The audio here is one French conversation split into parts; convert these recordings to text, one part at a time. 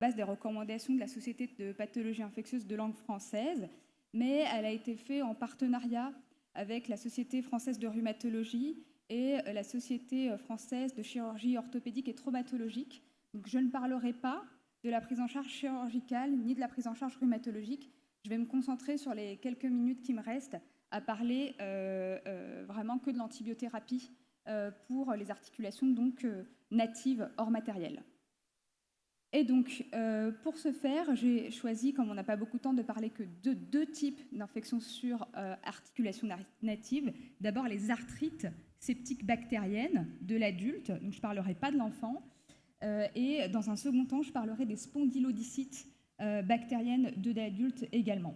base des recommandations de la Société de pathologie infectieuse de langue française, mais elle a été faite en partenariat avec la Société française de rhumatologie et la Société française de chirurgie orthopédique et traumatologique. Donc je ne parlerai pas de la prise en charge chirurgicale ni de la prise en charge rhumatologique. Je vais me concentrer sur les quelques minutes qui me restent à parler vraiment que de l'antibiothérapie pour les articulations donc, natives hors matériel. Et donc, pour ce faire, j'ai choisi, comme on n'a pas beaucoup de temps, de parler que de deux types d'infections sur articulations natives. D'abord, les arthrites septiques bactériennes de l'adulte, donc je ne parlerai pas de l'enfant. Et dans un second temps, je parlerai des spondylodycites bactériennes de l'adulte également.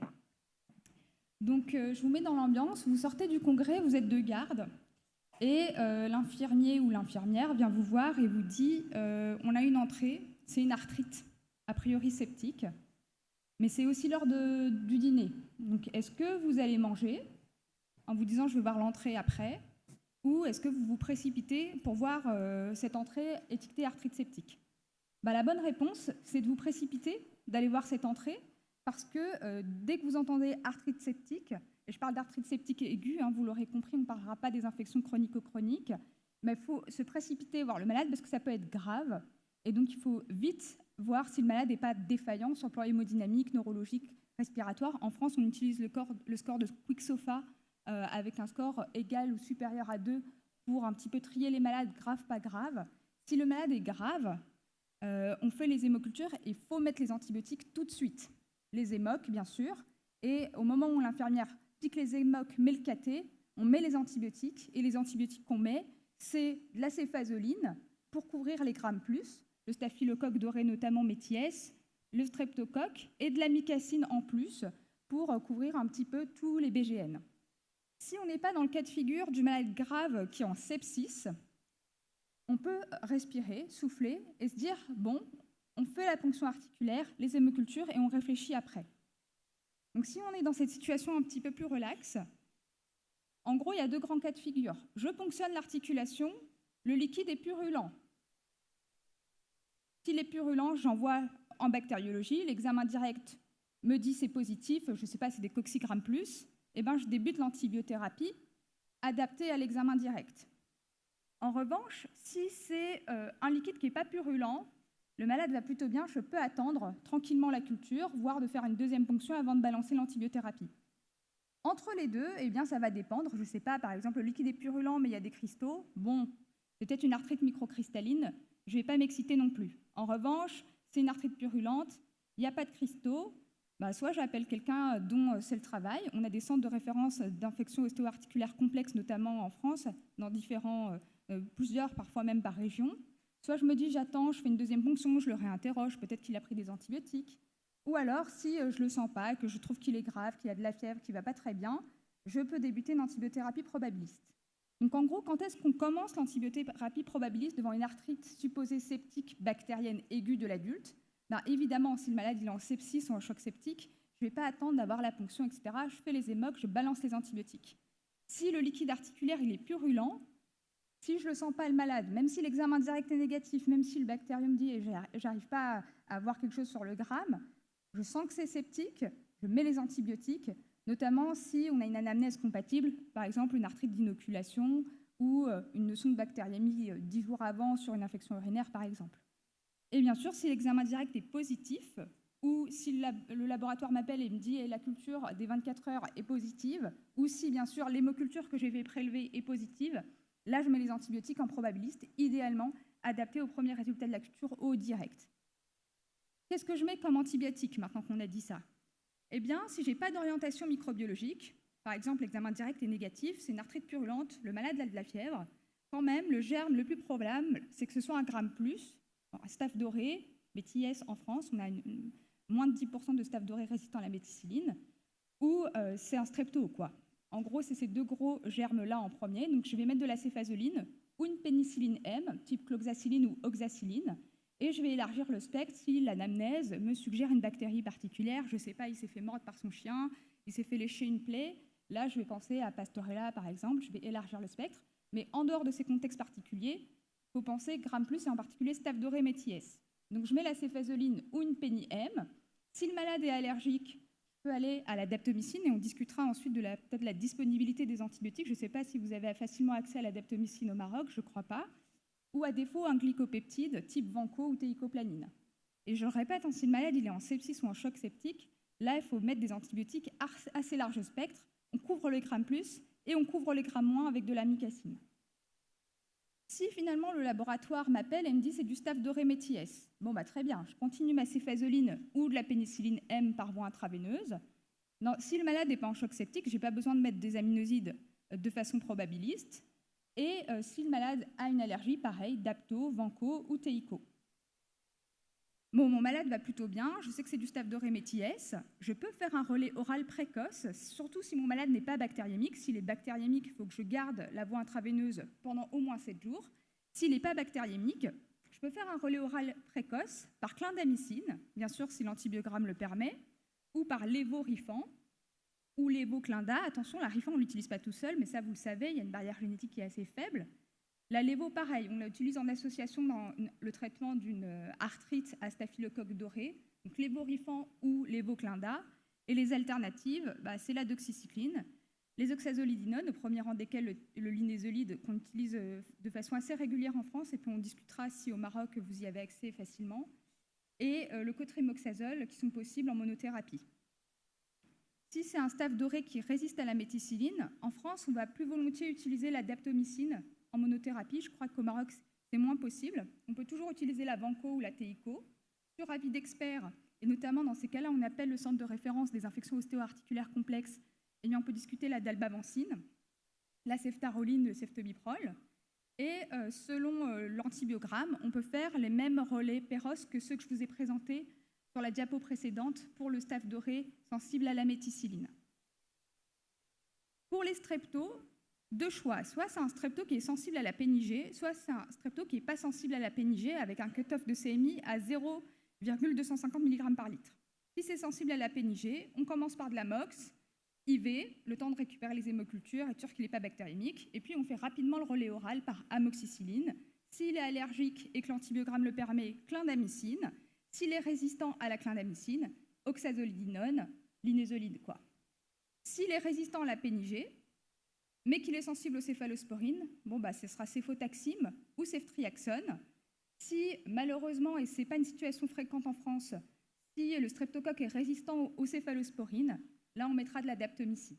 Donc, je vous mets dans l'ambiance. Vous sortez du congrès, vous êtes de garde. Et l'infirmier ou l'infirmière vient vous voir et vous dit on a une entrée, c'est une arthrite, a priori septique, mais c'est aussi l'heure du dîner. Donc, est-ce que vous allez manger en vous disant je vais voir l'entrée après, ou est-ce que vous vous précipitez pour voir cette entrée étiquetée arthrite septique? La bonne réponse, c'est de vous précipiter, d'aller voir cette entrée, parce que dès que vous entendez arthrite septique, et je parle d'arthrite septique aiguë, hein, vous l'aurez compris, on ne parlera pas des infections chronico-chroniques, mais il faut se précipiter voir le malade parce que ça peut être grave. Et donc, il faut vite voir si le malade n'est pas défaillant sur le plan hémodynamique, neurologique, respiratoire. En France, on utilise le score de Quick-SOFA avec un score égal ou supérieur à 2 pour un petit peu trier les malades graves, pas graves. Si le malade est grave, on fait les hémocultures et il faut mettre les antibiotiques tout de suite. Les hémocs, bien sûr. Et au moment où l'infirmière pique les hémocs, met le cathé, on met les antibiotiques. Et les antibiotiques qu'on met, c'est de la céphalosporine pour couvrir les grammes plus, le staphylocoque doré notamment Méties, le streptocoque et de l'amicacine en plus pour couvrir un petit peu tous les BGN. Si on n'est pas dans le cas de figure du malade grave qui est en sepsis, on peut respirer, souffler et se dire bon, on fait la ponction articulaire, les hémocultures et on réfléchit après. Donc si on est dans cette situation un petit peu plus relaxe, en gros, il y a deux grands cas de figure. Je ponctionne l'articulation, le liquide est purulent. S'il est purulent, j'envoie en bactériologie, l'examen direct me dit c'est positif, je ne sais pas, c'est des coccigrammes plus, et ben je débute l'antibiothérapie adaptée à l'examen direct. En revanche, si c'est un liquide qui n'est pas purulent, le malade va plutôt bien, je peux attendre tranquillement la culture, voire de faire une deuxième ponction avant de balancer l'antibiothérapie. Entre les deux, eh bien, ça va dépendre. Je ne sais pas, par exemple, le liquide est purulent, mais il y a des cristaux. Bon, c'est peut-être une arthrite microcristalline, je ne vais pas m'exciter non plus. En revanche, c'est une arthrite purulente, il n'y a pas de cristaux, soit j'appelle quelqu'un dont c'est le travail. On a des centres de référence d'infections ostéo-articulaires complexes, notamment en France, dans plusieurs, parfois même par région. Soit je me dis, j'attends, je fais une deuxième ponction, je le réinterroge, peut-être qu'il a pris des antibiotiques. Ou alors, si je ne le sens pas, que je trouve qu'il est grave, qu'il a de la fièvre, qu'il ne va pas très bien, je peux débuter une antibiothérapie probabiliste. Donc en gros, quand est-ce qu'on commence l'antibiothérapie probabiliste devant une arthrite supposée septique bactérienne aiguë de l'adulte? Évidemment, si le malade il est en sepsis ou en choc septique, je ne vais pas attendre d'avoir la ponction, etc. Je fais les hémocs, je balance les antibiotiques. Si le liquide articulaire il est purulent, si je ne le sens pas le malade, même si l'examen direct est négatif, même si le bactérium dit « j'arrive pas à avoir quelque chose sur le gramme », je sens que c'est septique, je mets les antibiotiques, notamment si on a une anamnèse compatible, par exemple une arthrite d'inoculation ou une notion de bactériémie 10 jours avant sur une infection urinaire, par exemple. Et bien sûr, si l'examen direct est positif, ou si le laboratoire m'appelle et me dit la culture des 24 heures est positive, ou si bien sûr l'hémoculture que je vais prélever est positive, là je mets les antibiotiques en probabiliste, idéalement adaptés au premier résultat de la culture au direct. Qu'est-ce que je mets comme antibiotique maintenant qu'on a dit ça? Eh bien, si je n'ai pas d'orientation microbiologique, par exemple l'examen direct est négatif, c'est une arthrite purulente, le malade a de la fièvre, quand même le germe le plus probable, c'est que ce soit un gramme plus, un staph doré, Méties en France, on a moins de 10% de staph doré résistant à la méticilline, ou c'est un strepto, quoi. En gros, c'est ces deux gros germes-là en premier, donc je vais mettre de la céphalosporine ou une pénicilline M, type cloxacilline ou oxacilline, et je vais élargir le spectre si l'anamnèse me suggère une bactérie particulière. Je ne sais pas, il s'est fait mordre par son chien, il s'est fait lécher une plaie. Là, je vais penser à Pastorella, par exemple. Je vais élargir le spectre. Mais en dehors de ces contextes particuliers, il faut penser gramme plus et en particulier staph doré Méties. Donc je mets la céphalosporine ou une péni-M. Si le malade est allergique, je peux aller à la daptomycine et on discutera ensuite de peut-être la disponibilité des antibiotiques. Je ne sais pas si vous avez facilement accès à la daptomycine au Maroc, je ne crois pas. Ou à défaut, un glycopeptide type vanco ou théicoplanine. Et je le répète, si le malade il est en sepsis ou en choc septique, là, il faut mettre des antibiotiques assez large spectre. On couvre les grammes plus et on couvre les grammes moins avec de l'amicacine. Si finalement le laboratoire m'appelle et me dit c'est du Staph doré métis, bon bah très bien, je continue ma céphalosporine ou de la pénicilline M par voie intraveineuse. Non, si le malade n'est pas en choc septique, je n'ai pas besoin de mettre des aminosides de façon probabiliste. Et si le malade a une allergie, pareil, dapto, vanco ou théico. Bon, mon malade va plutôt bien, je sais que c'est du Staph doré métis, je peux faire un relais oral précoce, surtout si mon malade n'est pas bactériémique. S'il est bactériémique, il faut que je garde la voie intraveineuse pendant au moins 7 jours. S'il n'est pas bactériémique, je peux faire un relais oral précoce par clindamycine, bien sûr si l'antibiogramme le permet, ou par lévorifan ou lévoclinda. Attention, la rifan, on ne l'utilise pas tout seul, mais ça, vous le savez, il y a une barrière génétique qui est assez faible. La lévo, pareil, on l'utilise en association dans le traitement d'une arthrite à staphylocoque doré, donc lévorifan ou lévoclinda. Et les alternatives, c'est la doxycycline, les oxazolidinones, au premier rang desquels le linezolide qu'on utilise de façon assez régulière en France, et puis on discutera si au Maroc vous y avez accès facilement, et le cotrimoxazole qui sont possibles en monothérapie. Si c'est un Staph doré qui résiste à la méticilline, en France, on va plus volontiers utiliser la daptomycine en monothérapie. Je crois qu'au Maroc, c'est moins possible. On peut toujours utiliser la vanco ou la théico. Sur avis d'experts, et notamment dans ces cas-là, on appelle le centre de référence des infections ostéo-articulaires complexes, et on peut discuter la dalbavancine, la ceftaroline, le ceftobiprol. Et selon l'antibiogramme, on peut faire les mêmes relais Péros que ceux que je vous ai présentés sur la diapo précédente pour le Staph doré sensible à la méticilline. Pour les streptos, deux choix. Soit c'est un strepto qui est sensible à la pénigée, soit c'est un strepto qui n'est pas sensible à la pénigée avec un cutoff de CMI à 0,250 mg par litre. Si c'est sensible à la pénigée, on commence par de l'amox, IV, le temps de récupérer les hémocultures, être sûr qu'il n'est pas bactériémique, et puis on fait rapidement le relais oral par amoxicilline. S'il est allergique et que l'antibiogramme le permet, clindamycine. S'il est résistant à la clindamycine, oxazolidinone, linezolide, quoi. S'il est résistant à la pénigée, mais qu'il est sensible aux céphalosporines, ce sera céphotaxime ou ceftriaxone. Si, malheureusement, et ce n'est pas une situation fréquente en France, si le streptocoque est résistant aux céphalosporines, là, on mettra de la daptomycine.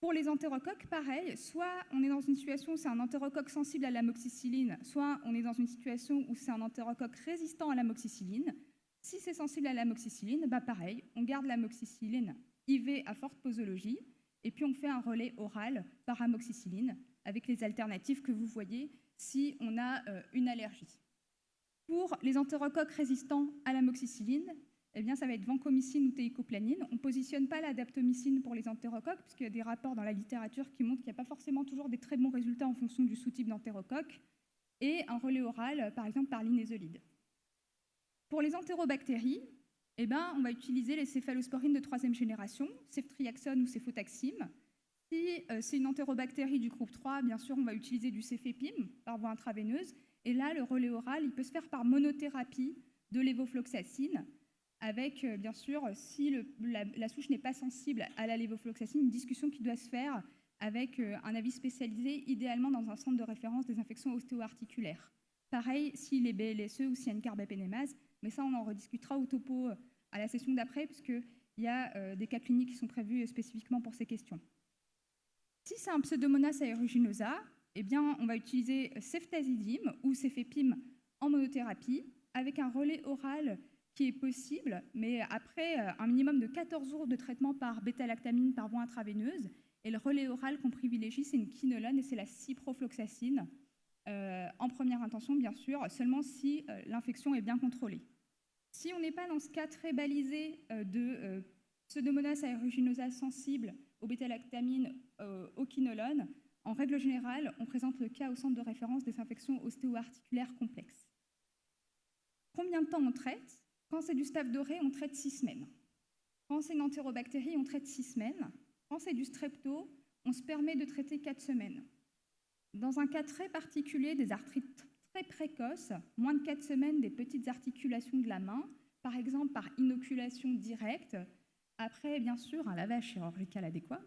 Pour les entérocoques, pareil, soit on est dans une situation où c'est un entérocoque sensible à l'amoxicilline, soit on est dans une situation où c'est un entérocoque résistant à l'amoxicilline. Si c'est sensible à l'amoxicilline, pareil, on garde l'amoxicilline IV à forte posologie, et puis on fait un relais oral par amoxicilline avec les alternatives que vous voyez si on a une allergie. Pour les entérocoques résistants à l'amoxicilline, ça va être vancomycine ou théicoplanine. On ne positionne pas la daptomycine pour les entérocoques, puisqu'il y a des rapports dans la littérature qui montrent qu'il n'y a pas forcément toujours des très bons résultats en fonction du sous-type d'entérocoque. Et un relais oral, par exemple, par linezolide. Pour les entérobactéries, on va utiliser les céphalosporines de 3e génération, ceftriaxone ou céphotaxime. Si c'est une entérobactérie du groupe 3, bien sûr, on va utiliser du cefépime par voie intraveineuse. Et là, le relais oral, il peut se faire par monothérapie de lévofloxacine, avec, bien sûr, si la souche n'est pas sensible à la lévofloxacine, une discussion qui doit se faire avec un avis spécialisé, idéalement dans un centre de référence des infections ostéo-articulaires. Pareil, s'il est BLSE ou s'il y a une carbapénémase, mais ça, on en rediscutera au topo à la session d'après, puisqu'il y a des cas cliniques qui sont prévus spécifiquement pour ces questions. Si c'est un Pseudomonas aeruginosa, on va utiliser ceftazidime ou cefépime en monothérapie, avec un relais oral qui est possible, mais après un minimum de 14 jours de traitement par bêta-lactamine par voie intraveineuse. Et le relais oral qu'on privilégie, c'est une quinolone et c'est la ciprofloxacine, en première intention, bien sûr, seulement si l'infection est bien contrôlée. Si on n'est pas dans ce cas très balisé de Pseudomonas aeruginosa sensible aux bêta-lactamine, aux quinolones, en règle générale, on présente le cas au centre de référence des infections ostéo-articulaires complexes. Combien de temps on traite ? Quand c'est du Staph doré, on traite 6 semaines. Quand c'est une entérobactérie, on traite 6 semaines. Quand c'est du strepto, on se permet de traiter 4 semaines. Dans un cas très particulier des arthrites très précoce, moins de 4 semaines, des petites articulations de la main, par exemple par inoculation directe, après bien sûr un lavage chirurgical adéquat.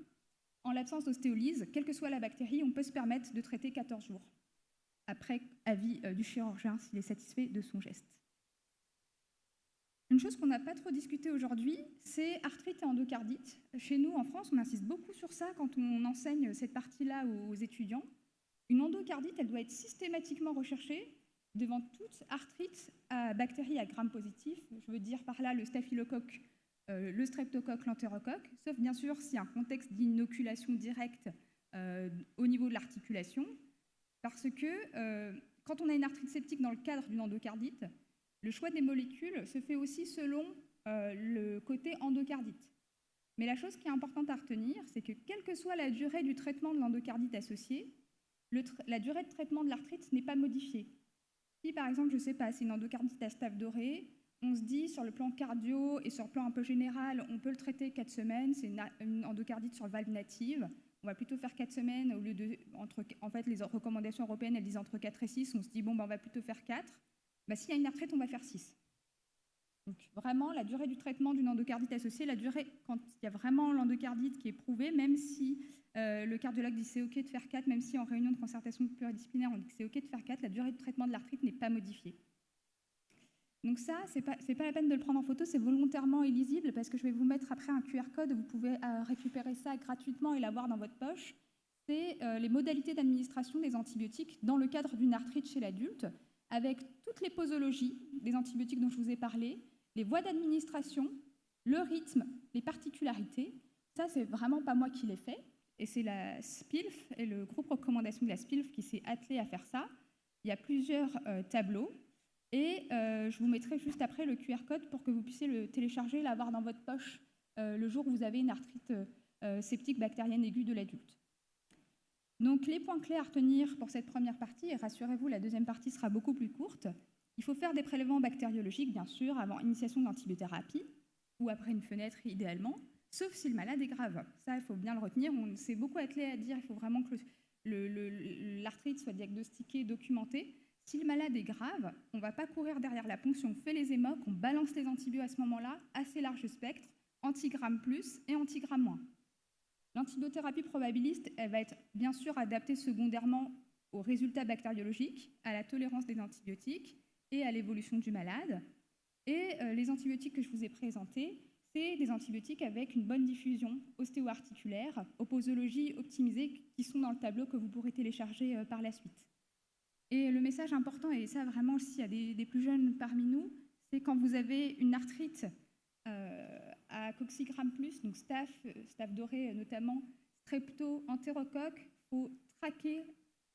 En l'absence d'ostéolyse, quelle que soit la bactérie, on peut se permettre de traiter 14 jours, après avis du chirurgien s'il est satisfait de son geste. Une chose qu'on n'a pas trop discutée aujourd'hui, c'est arthrite et endocardite. Chez nous, en France, on insiste beaucoup sur ça quand on enseigne cette partie-là aux étudiants. Une endocardite, elle doit être systématiquement recherchée devant toute arthrite à bactéries à gram positif. Je veux dire par là le staphylocoque, le streptocoque, l'entérocoque, sauf bien sûr s'il y a un contexte d'inoculation directe au niveau de l'articulation. Parce que quand on a une arthrite septique dans le cadre d'une endocardite, le choix des molécules se fait aussi selon le côté endocardite. Mais la chose qui est importante à retenir, c'est que quelle que soit la durée du traitement de l'endocardite associée, la durée de traitement de l'arthrite n'est pas modifiée. Si par exemple, je ne sais pas, c'est une endocardite à staph doré, on se dit sur le plan cardio et sur le plan un peu général, on peut le traiter 4 semaines, c'est une endocardite sur valve native. On va plutôt faire 4 semaines au lieu de... en fait, les recommandations européennes, elles disent entre 4 et 6, on se dit, bon, ben, on va plutôt faire 4. Bah, s'il y a une arthrite, on va faire 6. Donc vraiment, la durée du traitement d'une endocardite associée, la durée, quand il y a vraiment l'endocardite qui est prouvée, même si le cardiologue dit c'est OK de faire 4, même si en réunion de concertation pluridisciplinaire, on dit que c'est OK de faire 4, la durée de traitement de l'arthrite n'est pas modifiée. Donc ça, c'est pas la peine de le prendre en photo, c'est volontairement illisible parce que je vais vous mettre après un QR code, vous pouvez récupérer ça gratuitement et l'avoir dans votre poche. C'est les modalités d'administration des antibiotiques dans le cadre d'une arthrite chez l'adulte, avec toutes les posologies des antibiotiques dont je vous ai parlé, les voies d'administration, le rythme, les particularités. Ça, c'est vraiment pas moi qui l'ai fait, et c'est la SPILF et le groupe recommandation de la SPILF qui s'est attelé à faire ça. Il y a plusieurs tableaux, et je vous mettrai juste après le QR code pour que vous puissiez le télécharger et l'avoir dans votre poche le jour où vous avez une arthrite septique bactérienne aiguë de l'adulte. Donc les points clés à retenir pour cette première partie, et rassurez-vous, la deuxième partie sera beaucoup plus courte. Il faut faire des prélèvements bactériologiques, bien sûr, avant initiation d'antibiothérapie, ou après une fenêtre idéalement, sauf si le malade est grave. Ça, il faut bien le retenir. On s'est beaucoup attelé à dire qu'il faut vraiment que l'arthrite soit diagnostiquée, documentée. Si le malade est grave, on ne va pas courir derrière la ponction, on fait les émocs, on balance les antibiotiques à ce moment-là, assez large spectre, antigramme plus et antigramme moins. L'antibiothérapie probabiliste, elle va être bien sûr adaptée secondairement aux résultats bactériologiques, à la tolérance des antibiotiques et à l'évolution du malade. Et les antibiotiques que je vous ai présentés, c'est des antibiotiques avec une bonne diffusion ostéo-articulaire, aux posologies optimisées qui sont dans le tableau que vous pourrez télécharger par la suite. Et le message important, et ça vraiment s'il y a des plus jeunes parmi nous, c'est quand vous avez une arthrite à coccigramme plus, donc staph doré notamment, strepto, entérocoque, il faut traquer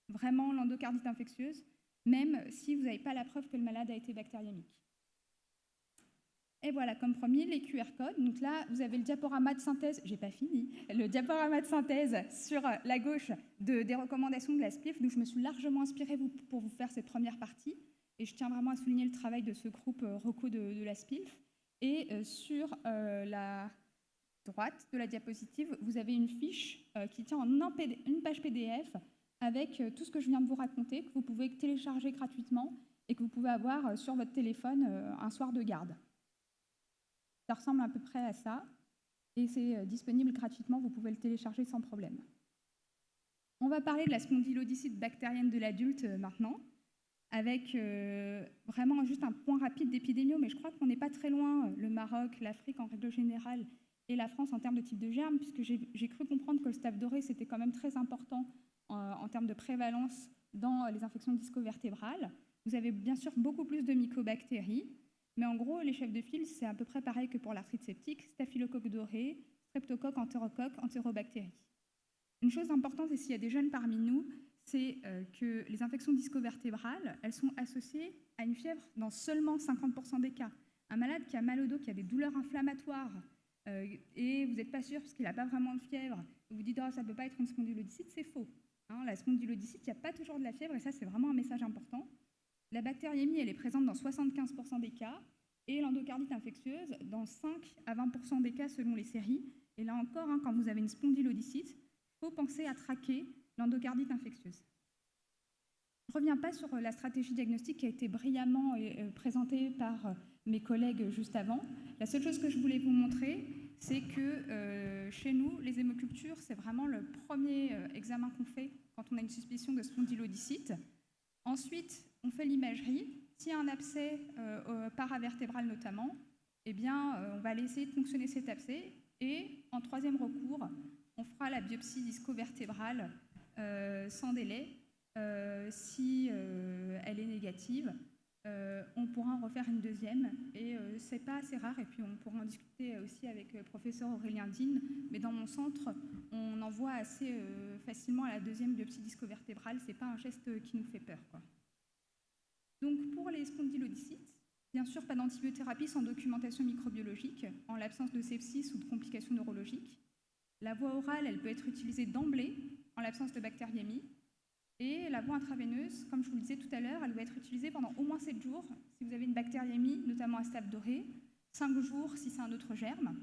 vraiment l'endocardite infectieuse, même si vous n'avez pas la preuve que le malade a été bactériémique. Et voilà, comme promis, les QR codes. Donc là, vous avez le diaporama de synthèse, j'ai pas fini, le diaporama de synthèse sur la gauche des recommandations de la SPIF. Donc je me suis largement inspirée pour vous faire cette première partie. Et je tiens vraiment à souligner le travail de ce groupe ROCO de la SPIF. Et sur la droite de la diapositive, vous avez une fiche qui tient en une page PDF avec tout ce que je viens de vous raconter, que vous pouvez télécharger gratuitement et que vous pouvez avoir sur votre téléphone un soir de garde. Ça ressemble à peu près à ça, et c'est disponible gratuitement, vous pouvez le télécharger sans problème. On va parler de la spondylodicite bactérienne de l'adulte maintenant, avec vraiment juste un point rapide d'épidémio, mais je crois qu'on n'est pas très loin, le Maroc, l'Afrique en règle générale, et la France en termes de type de germe, puisque j'ai cru comprendre que le staph doré, c'était quand même très important en termes de prévalence dans les infections disco-vertébrales. Vous avez bien sûr beaucoup plus de mycobactéries, mais en gros, les chefs de file, c'est à peu près pareil que pour l'arthrite septique, staphylocoque doré, streptocoque, entérocoque, entérobactéries. Une chose importante, et s'il y a des jeunes parmi nous, c'est que les infections disco-vertébrales, elles sont associées à une fièvre dans seulement 50% des cas. Un malade qui a mal au dos, qui a des douleurs inflammatoires, et vous n'êtes pas sûr parce qu'il n'a pas vraiment de fièvre, vous vous dites oh, ça ne peut pas être une spondylodicite, c'est faux. Hein, la spondylodicite, il n'y a pas toujours de la fièvre, et ça c'est vraiment un message important. La bactériémie, elle est présente dans 75% des cas, et l'endocardite infectieuse dans 5 à 20% des cas selon les séries. Et là encore, hein, quand vous avez une spondylodicite, il faut penser à traquer l'endocardite infectieuse. Je ne reviens pas sur la stratégie diagnostique qui a été brillamment présentée par mes collègues juste avant. La seule chose que je voulais vous montrer, c'est que chez nous, les hémocultures, c'est vraiment le premier examen qu'on fait quand on a une suspicion de spondylodicite. Ensuite, on fait l'imagerie. S'il y a un abcès paravertébral notamment, eh bien, on va aller essayer de fonctionner cet abcès. Et en troisième recours, on fera la biopsie disco-vertébrale sans délai. Si elle est négative, on pourra en refaire une deuxième. Et c'est pas assez rare. Et puis on pourra en discuter aussi avec le professeur Aurélien Dean. Mais dans mon centre, on envoie assez facilement à la deuxième biopsie disco-vertébrale. C'est pas un geste qui nous fait peur, quoi. Donc pour les spondylodicites, bien sûr, pas d'antibiothérapie sans documentation microbiologique, en l'absence de sepsis ou de complications neurologiques. La voie orale, elle peut être utilisée d'emblée, en l'absence de bactériémie. Et la voie intraveineuse, comme je vous le disais tout à l'heure, elle doit être utilisée pendant au moins 7 jours si vous avez une bactériémie, notamment à Staph doré, 5 jours si c'est un autre germe.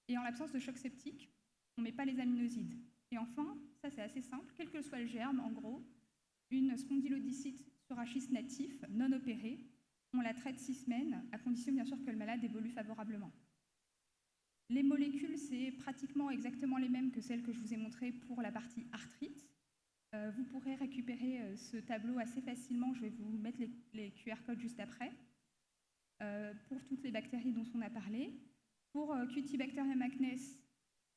Et en l'absence de choc septique, on ne met pas les aminosides. Et enfin, ça c'est assez simple, quel que soit le germe, en gros, une spondylodicite sur rachis natif, non opéré, on la traite 6 semaines, à condition bien sûr que le malade évolue favorablement. Les molécules, c'est pratiquement exactement les mêmes que celles que je vous ai montrées pour la partie arthrite. Vous pourrez récupérer ce tableau assez facilement, je vais vous mettre les QR codes juste après, pour toutes les bactéries dont on a parlé. Pour Cutibacterium acnes,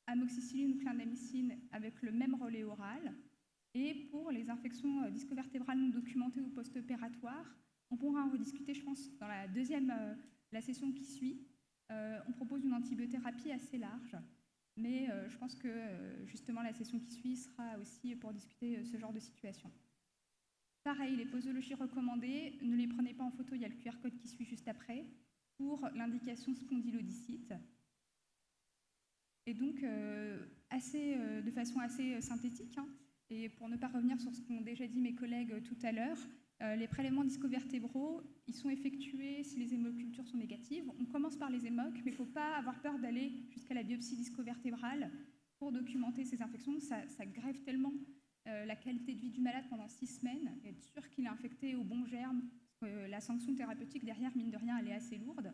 amoxicilline ou clindamycine avec le même relais oral. Et pour les infections discovertébrales non documentées ou post-opératoires, on pourra en rediscuter, je pense, dans la session qui suit. On propose une antibiothérapie assez large. Mais je pense que justement la session qui suit sera aussi pour discuter ce genre de situation. Pareil, les posologies recommandées, ne les prenez pas en photo, il y a le QR code qui suit juste après, pour l'indication spondylodicite. Et donc, de façon assez synthétique, hein, et pour ne pas revenir sur ce qu'ont déjà dit mes collègues tout à l'heure, les prélèvements discovertébraux, ils sont effectués si les hémocultures sont négatives. On commence par les hémocs, mais il ne faut pas avoir peur d'aller jusqu'à la biopsie discovertébrale pour documenter ces infections. Ça grève tellement la qualité de vie du malade pendant 6 semaines, et être sûr qu'il est infecté au bon germe, parce que la sanction thérapeutique derrière, mine de rien, elle est assez lourde.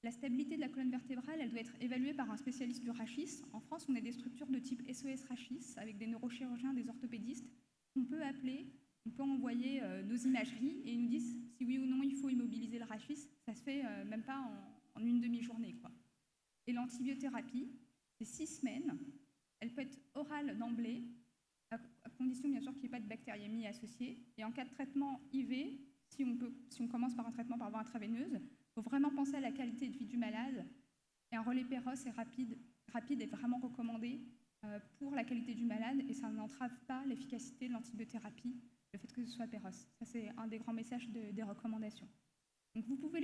La stabilité de la colonne vertébrale, elle doit être évaluée par un spécialiste du rachis. En France, on a des structures de type SOS rachis, avec des neurochirurgiens, des orthopédistes, qu'on peut appeler. On peut envoyer nos imageries et ils nous disent si oui ou non il faut immobiliser le rachis. Ça se fait même pas en une demi-journée, quoi. Et l'antibiothérapie, c'est 6 semaines. Elle peut être orale d'emblée, à condition bien sûr qu'il n'y ait pas de bactériémie associée. Et en cas de traitement IV, si on commence par un traitement par voie intraveineuse, il faut vraiment penser à la qualité de vie du malade. Et un relais Péros est rapide est vraiment recommandé pour la qualité du malade et ça n'entrave pas l'efficacité de l'antibiothérapie, le fait que ce soit Péros. Ça, c'est un des grands messages des recommandations. Donc, vous pouvez les